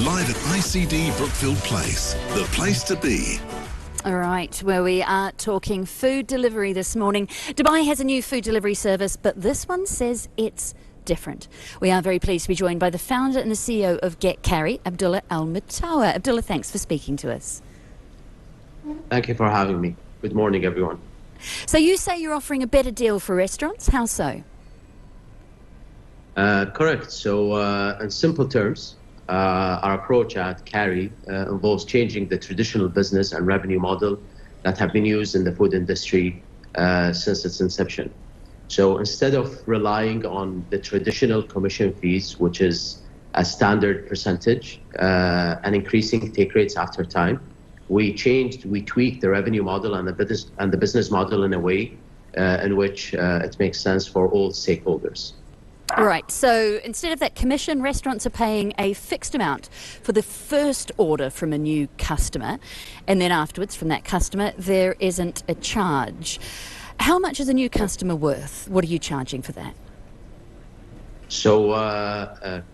live at ICD Brookfield Place, the place to be. All right, where we are talking food delivery this morning. Dubai has a new food delivery service, but this one says it's different. We are very pleased to be joined by the founder and the CEO of Cari, Abdullah Al Mutawa. Abdullah, thanks for speaking to us. Thank you for having me. Good morning, everyone. So you say you're offering a better deal for restaurants. How so? Correct. So in simple terms, our approach at Cari involves changing the traditional business and revenue model that have been used in the food industry since its inception. So instead of relying on the traditional commission fees, which is a standard percentage, and increasing take rates after time, we tweaked the revenue model and the business model in a way in which it makes sense for all stakeholders. Right, so instead of that commission, restaurants are paying a fixed amount for the first order from a new customer, and then afterwards from that customer there isn't a charge. How much is a new customer worth? What are you charging for that? So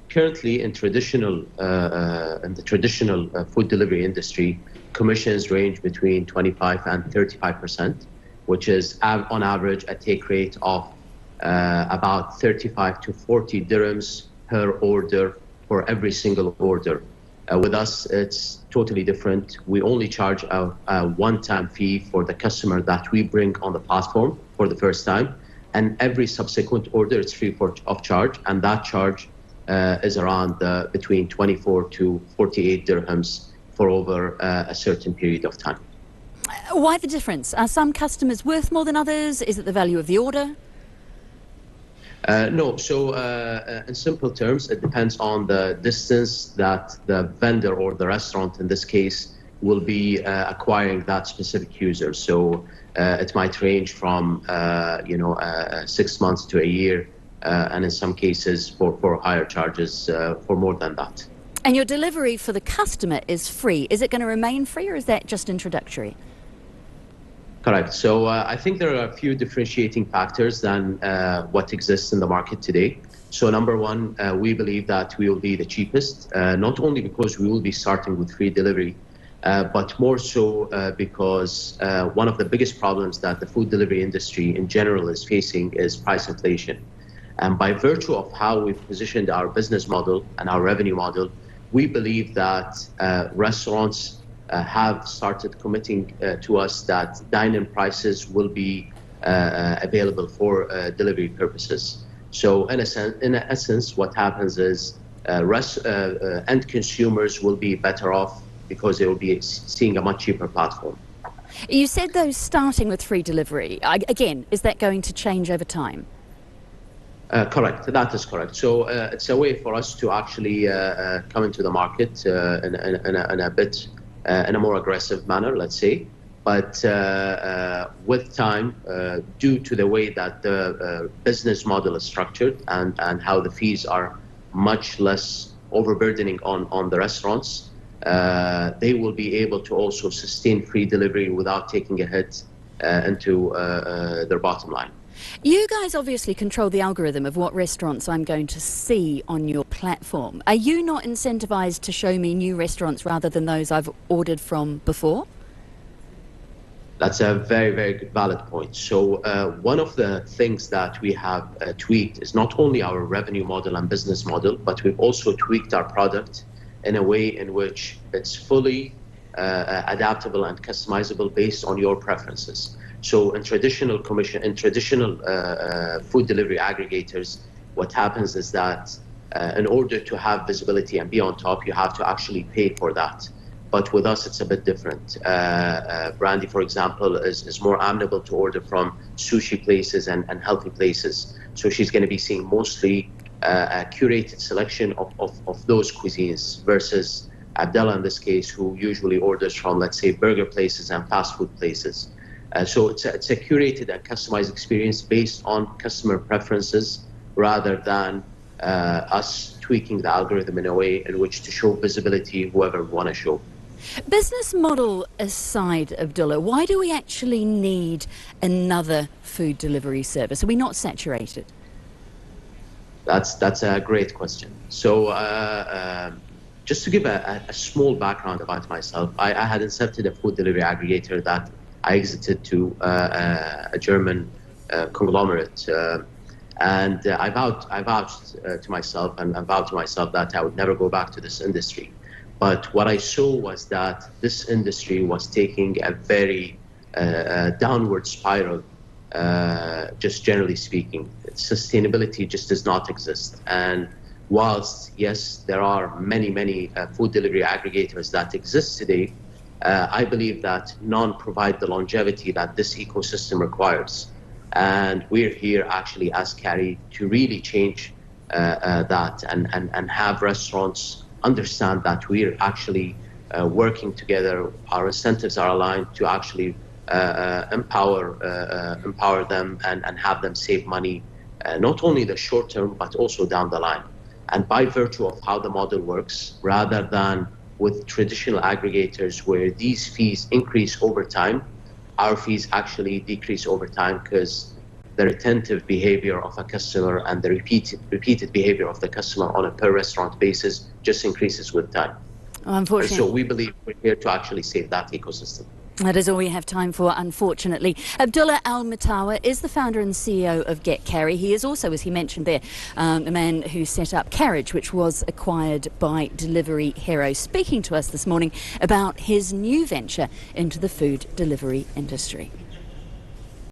currently in the traditional food delivery industry, commissions range between 25 and 35%, which is on average a take rate of about 35 to 40 dirhams per order for every single order. With us, it's totally different. We only charge a one-time fee for the customer that we bring on the platform for the first time, and every subsequent order it's free of charge, and that charge is around between 24 to 48 dirhams for over a certain period of time. Why the difference? Are some customers worth more than others? Is it the value of the order? No, so in simple terms, it depends on the distance that the vendor or the restaurant in this case will be acquiring that specific user. So it might range from 6 months to a year, and in some cases for higher charges for more than that. And your delivery for the customer is free. Is it going to remain free, or is that just introductory? Correct. So I think there are a few differentiating factors than what exists in the market today. So number one, we believe that we will be the cheapest, not only because we will be starting with free delivery, but more so because one of the biggest problems that the food delivery industry in general is facing is price inflation. And by virtue of how we've positioned our business model and our revenue model, we believe that restaurants have started committing to us that dine-in prices will be available for delivery purposes. So in essence, what happens is end consumers will be better off because they will be seeing a much cheaper platform. You said though starting with free delivery. Again, is that going to change over time? Correct, that is correct. So it's a way for us to actually come into the market in a more aggressive manner, let's say. But with time, due to the way that the business model is structured and how the fees are much less overburdening on the restaurants, they will be able to also sustain free delivery without taking a hit into their bottom line. You guys obviously control the algorithm of what restaurants I'm going to see on your platform. Are you not incentivized to show me new restaurants rather than those I've ordered from before? That's a very, very valid point. So one of the things that we have tweaked is not only our revenue model and business model, but we've also tweaked our product in a way in which it's fully adaptable and customizable based on your preferences. So in traditional food delivery aggregators, what happens is that in order to have visibility and be on top, you have to actually pay for that. But with us, it's a bit different. Brandy, for example, is more amenable to order from sushi places and healthy places. So she's going to be seeing mostly a curated selection of those cuisines versus Abdullah in this case, who usually orders from, let's say, burger places and fast food places. So it's a curated and customized experience based on customer preferences rather than us tweaking the algorithm in a way in which to show visibility whoever we want to show. Business model aside, Abdullah, why do we actually need another food delivery service? Are we not saturated? That's a great question. So just to give a small background about myself, I had incepted a food delivery aggregator that I exited to a German conglomerate. And I vouched to myself and I vowed to myself that I would never go back to this industry. But what I saw was that this industry was taking a very downward spiral, just generally speaking. Sustainability just does not exist. And whilst, yes, there are many food delivery aggregators that exist today, I believe that none provide the longevity that this ecosystem requires. And we're here actually as Cari to really change that and have restaurants understand that we're actually working together. Our incentives are aligned to actually empower them and have them save money, not only the short term, but also down the line. And by virtue of how the model works, rather than with traditional aggregators where these fees increase over time, our fees actually decrease over time because the retentive behavior of a customer and the repeated behavior of the customer on a per restaurant basis just increases with time. Unfortunately. So we believe we're here to actually save that ecosystem. That is all we have time for, unfortunately. Abdullah Al Mutawa is the founder and CEO of Cari. He is also, as he mentioned there, the man who set up Carriage, which was acquired by Delivery Hero, speaking to us this morning about his new venture into the food delivery industry.